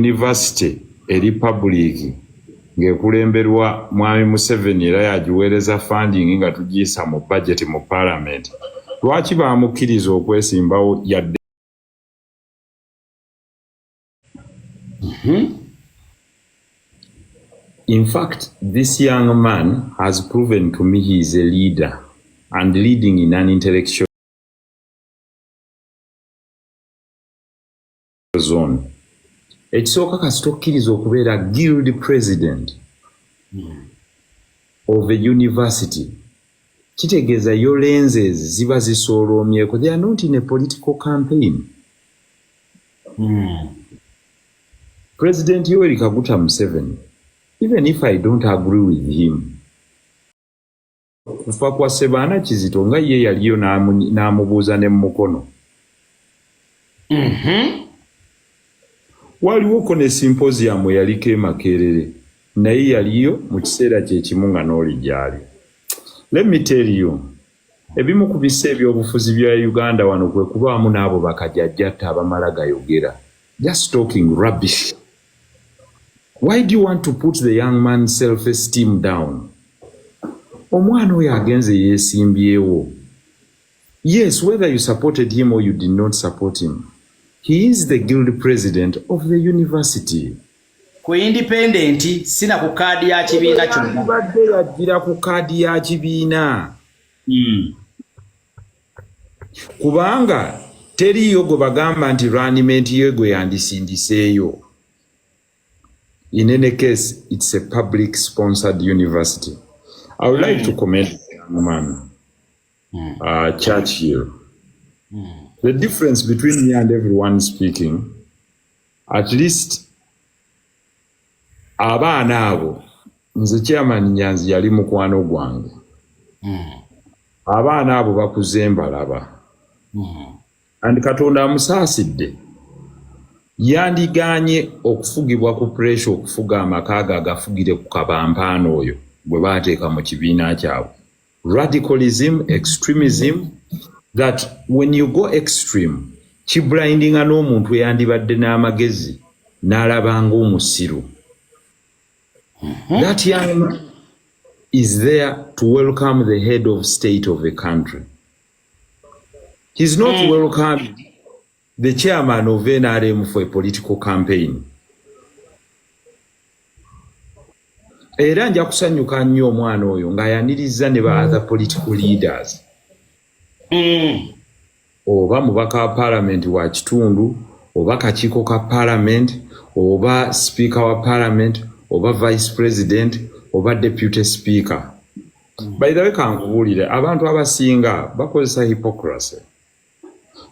university eri public ngekulemberwa Mwami Museveni era yagiweereza funding nga tugiyisa mu budget mu parliament. Lwaki bamukkiriza okwesimbawo yadde? In fact, this young man has proven to me he is a leader and leading in an intellectual zone. Ekisooka kasita okkiriza okubeera guild president of a university, kitegeeza your lenses ziba zisooloomyeko. They are not in a political campaign. President Yoweri Kaguta Museveni, even if I don't agree with him, kufa kwa Sebaana Kizito nga ye yaliyo n'amubuuza ne mukono. Waliwo ne symposium yaliko Makerere naye yaliyo mu kiseera kye kimu nga n'oli gyali. Let me tell you, ebimu ku bisse ebyobufuzi bya Uganda wano kwe kubaamu n'abo bakajjajjatta abamala gayogera. Just talking rubbish. Why do you want to put the young man's self-esteem down? Omwana oyo agenze yeesimbyewo. Yes, whether you supported him or you did not support him, he is the guild president of the university. Ku independent sina ku kaadi ya kibiina kyonna. Badde yagira ku kaadi ya kibiina. Kubanga teriyo gwe bagamba nti runiment ye gwe yandisindiseeyo. In any case, it's a public sponsored university. I would like to comment on Churchill. The difference between me and everyone speaking, at least abaana abo nze chairman Nyanzi yali mukwano gwange. Abaana abo bakuze mbalaba. And Katonda amusaasidde. Yandiganye okufugibwa ku pressure okufuga amakaga agafugire ku kabampaano oyo bwe baateeka mu kibiina kyabwe. Radicalism, extremism, that when you go extreme, kiblindinga n'omuntu eyandibadde n'amagezi n'alabanga omusiru. That young man is there to welcome the head of state of a country. He's not welcoming the chairman of NRM for a political campaign. Era nja kusanyuka nnyo omwana oyo ng'ayaniriza ne ba other political leaders. Oba mubaka wa parliament wa kitundu, oba kakiiko ka parliament, oba speaker wa parliament, oba vice president, oba deputy speaker. By the way, kankubuulire abantu abasinga bakozesa hypocrisy.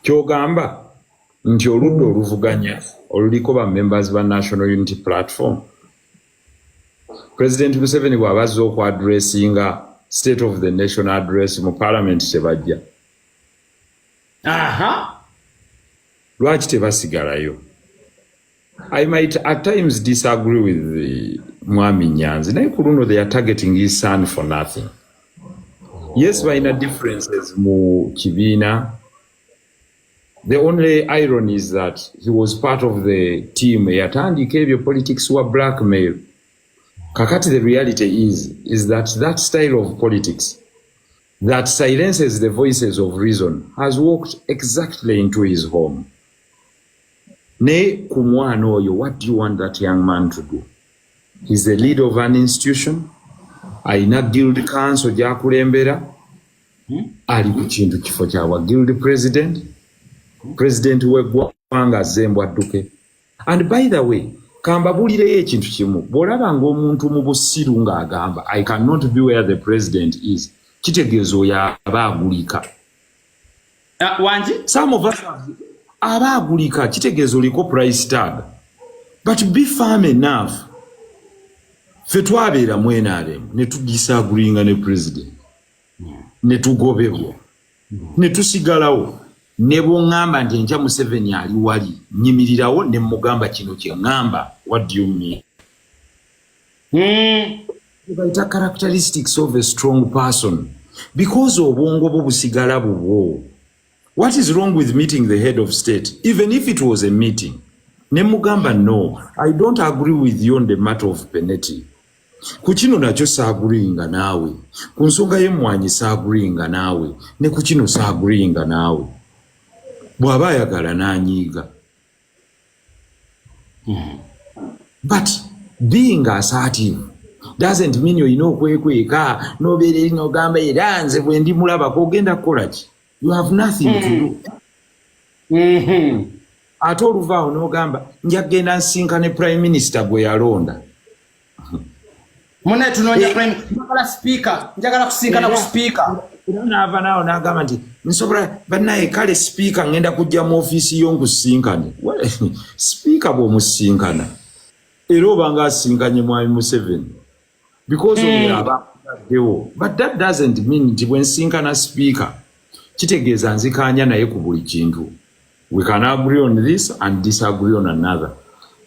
Kyogamba nti oludda oluvuganya oluliko ba members ba National Unity Platform. President Museveni bw'abazza okwadressinga State of the Nation address mu parliament tebajja. Lwaki tebasigalayo? I might at times disagree with the Mwami Nyanzi. Naye ku luno they are targeting his son for nothing. Yes, balina differences mu kibiina. The only irony is that he was part of the team yatandika ebyo politics wa blackmail. Kakati the reality is that that style of politics that silences the voices of reason has walked exactly into his home. Ne kumwana oyo, what do you want that young man to do? He's the leader of an institution. Aina guild council gyakulembera. Ali ku kintu kifo kyawa guild president. President w'eggwanga azembwa adduke. And by the way, kambabulireyo ekintu kimu. Bw'olaba ng'omuntu mu busiru ng'agamba I cannot be where the president is. Kitegeeza oyo aba agulika. Wanji? Some of us aba agulika. Kitegeeza oliko price tag. But be firm enough. Ffe twabeera mu NRM ne tudisagreeinga ne president. Ne tugobebwa. Ne tusigalawo. Ne bw'oŋŋamba nti enkya Museveni ali wali nyimirirawo ne mugamba kino kye ŋŋamba. What do you mean? Baita characteristics of a strong person. Because obwongo bwo busigala bubwo. What is wrong with meeting the head of state? Even if it was a meeting. Ne mugamba no, I don't agree with you on the matter of penalty. Kuchino nacho saaguringa nawe. Kunsonga ye Mwanyi saaguringa nawe. Ne kuchino saaguringa nawe. Bw'aba ayagala n'anyiiga. But being assertive doesn't mean you know kwekweka nobere n'ogamba era nze bwe ndi mulaba kogenda kukola ki. You have nothing to do. Ate oluvaawo n'ogamba njagenda nsinkane prime minister gwe yalonda. Mune tunonja prime njagala kusinkana ku speaker. Era n'ava naawo n'agamba nti nsobola bannaye kale speaker ngenda kujja mu ofiisi yo nkusinkane. Speaker bw'omusinkana era obanga asinkanye Mwami Museveni because of abaddewo. But that doesn't mean nti bwe nsinkana speaker kitegeeza nzikaanya naye ku buli kintu. We can agree on this and disagree on another.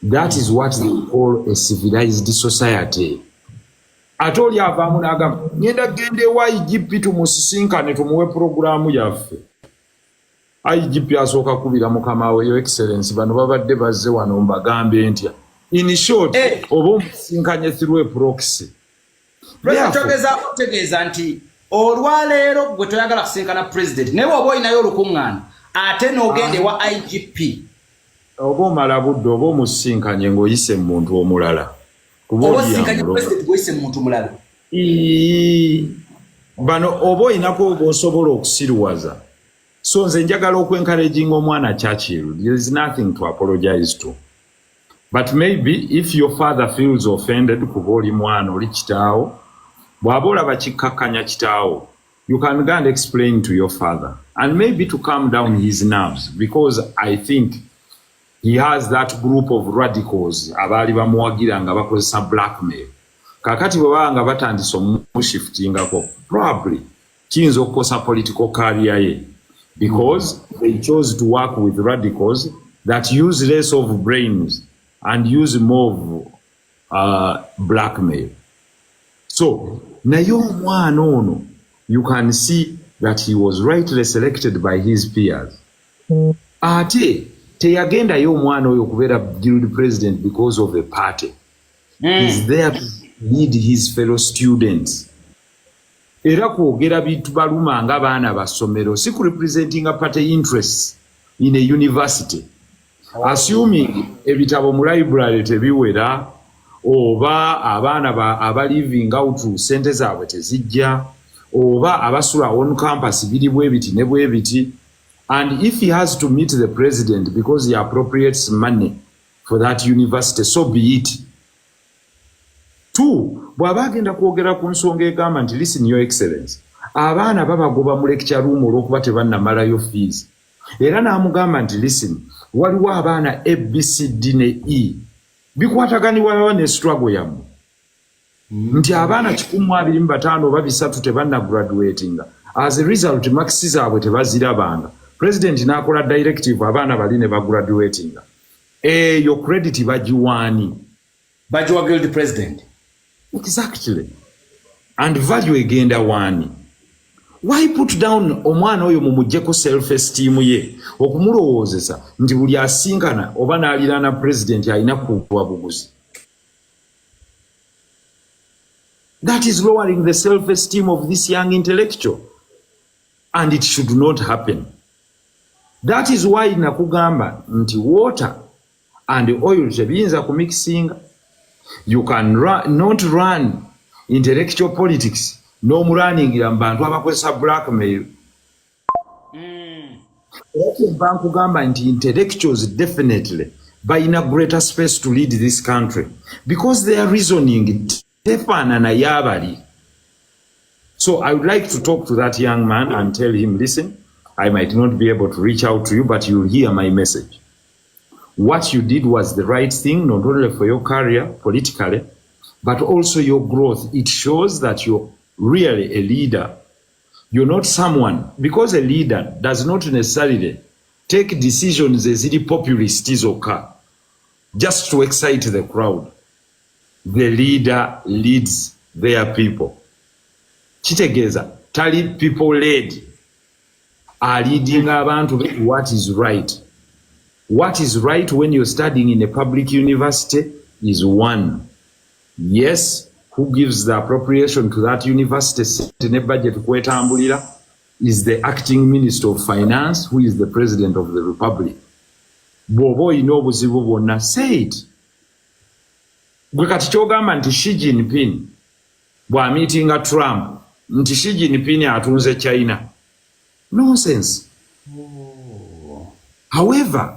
That is what they call a civilized society. Atoli avaamu n'agamba ngenda gende wa IGP tumusisinkane tumuwe programu yaffe. IGP asooka kubira mukama we Your Excellency bano babadde bazze wano mbagambe ntya. In short, oba omusinkanye through a proxy. Tegeeza nti olwaleero gwe toyagala kusinkana president naye oba olinayo olukuŋŋaana ate n'ogende wa IGP. Oba omala budde oba omusinkanye ng'oyise mu muntu omulala. Oba osinkanye president ng'oyise mu muntu omulala. Bano oba olinako obosobola okusiruwaza. So nze njagala okwencouraging omwana Churchill. There is nothing to apologize to. But maybe if your father feels offended kuba oli mwana oli kitaawo, bw'aba olaba kikkakkanya kitaawo, you can go and explain to your father and maybe to calm down his nerves, because I think he has that group of radicals abaali bamuwagira nga bakozesa blackmail. Kakati bwe baba nga batandise omushiftingako, probably kiyinza okukosa political career ye, because they chose to work with radicals that use less of brains and use more of blackmail. So, naye omwana ono, you can see that he was rightly selected by his peers. Ate, teyagendayo omwana oyo kubeera guild president because of a party. He's there to lead his fellow students. Era kwogera bintu baluma nga baana basomero, si ku representing a party interests in a university. Assuming ebitabo mu library tebiwera, oba abaana aba living out sente zaabwe tezijja, oba abasula on campus biri bwe biti ne bwe biti. And if he has to meet the president because he appropriates money for that university, so be it. Two, bw'aba agenda kwogera ku nsonga egamba nti listen your excellency, abaana babagoba mu lecture room olw'okuba tebannamalayo fees. Era n'amugamba nti listen, waliwo abaana ABCD ne E bikwataganibwa ne struggle yammwe. Nti abaana 125 oba 3 tebannagraduatinga. As a result, marks zaabwe tebazirabanga. President n'akola directive abaana bali ne bagraduatinga. Eyo credit bagiwaani. Bagiwa guild president. Exactly. And value egenda waani. Why put down omwana oyo mumujjeko self-esteem ye okumulowoozesa nti buli asinkana oba n'aliraana president alina kuwa buguzi? That is lowering the self-esteem of this young intellectual. And it should not happen. That is why nakugamba nti water and oil tebiyinza kumixinga. You can not run intellectual politics n'omulaningira mu bantu abakozesa blackmail. Era nkugamba nti intellectuals definitely balina greater space to lead this country because their reasoning tefaanana y'abali. So I would like to talk to that young man and tell him, listen, I might not be able to reach out to you, but you'll hear my message. What you did was the right thing, not only for your career politically, but also your growth. It shows that you're really a leader. You're not someone, because a leader does not necessarily take decisions as the populists occur, just to excite the crowd. The leader leads their people. Kitegeeza, tali people led, are leading abantu what is right. What is right when you're studying in a public university is one. Yes, who gives the appropriation to that university in a budget kwetambulira is the acting minister of finance, who is the president of the republic. Bobo inobuzibu bonna, say it. Gwe kati kyogamba nti Xi Jinping bwa meetinga Trump nti Xi Jinping atunze China. Nonsense. However,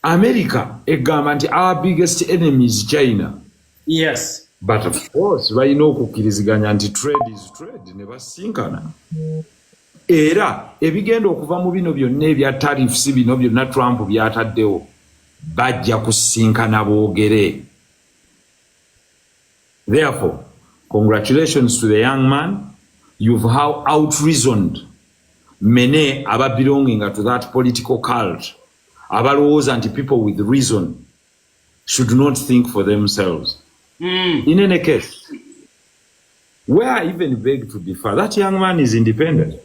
America egamba nti our biggest enemy is China. Yes. But of course, balina okukkiriziganya nti trade is trade, ne basinkana. Era ebigenda okuva mu bino byonna ebya tariffs bino byonna Trump byataddewo bajja kusinkana boogere. Therefore, congratulations to the young man. You've out-reasoned many aba belonging to that political cult. Abalowooza nti people with reason should not think for themselves. In any case, where I even beg to differ, that young man is independent.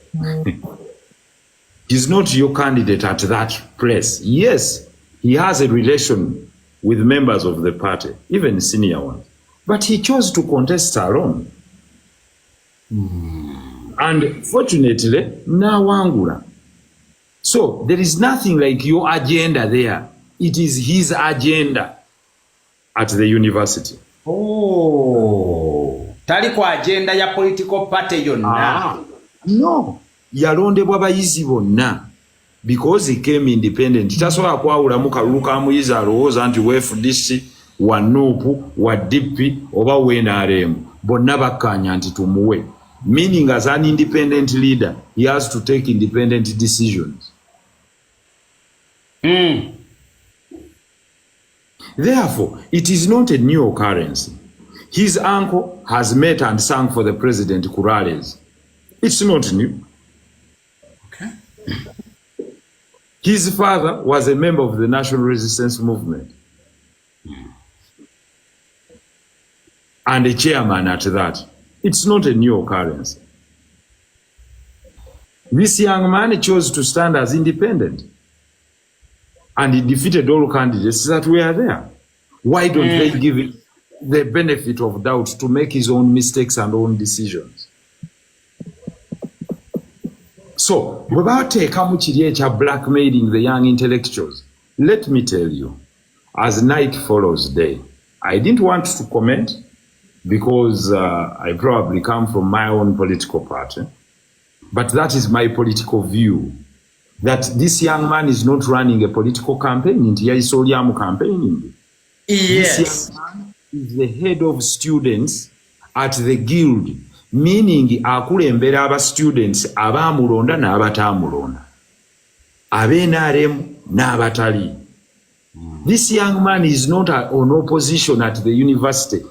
He's not your candidate at that place. Yes, he has a relation with members of the party, even senior ones. But he chose to contest alone. And fortunately, nawangula. So there is nothing like your agenda there. It is his agenda at the university. Oh, tali kwa agenda ya political party yonna. No, yalondebwa bayizi bonna because he came independent. Tasobola kwawulamu kalulu ka muyizi alowooza nti wa FDC, wa NUP, wa DP oba wa NRM. Bonna bakkaanya nti tumuwe. Meaning as an independent leader, he has to take independent decisions. Therefore, it is not a new occurrence. His uncle has met and sung for the president Kurales. It's not new. Okay. His father was a member of the National Resistance Movement. And a chairman at that. It's not a new occurrence. This young man chose to stand as independent. And he defeated all candidates that were there. Why don't they give him the benefit of doubt to make his own mistakes and own decisions? So, without blackmailing the young intellectuals, let me tell you, as night follows day, I didn't want to comment because I probably come from my own political party, but that is my political view. That this young man is not running a political campaign. Yes. This young man is the head of students at the guild, meaning akulembera aba students abamulonda n'abatamulonda, abenaremu n'abatali. This young man is not on opposition at the university.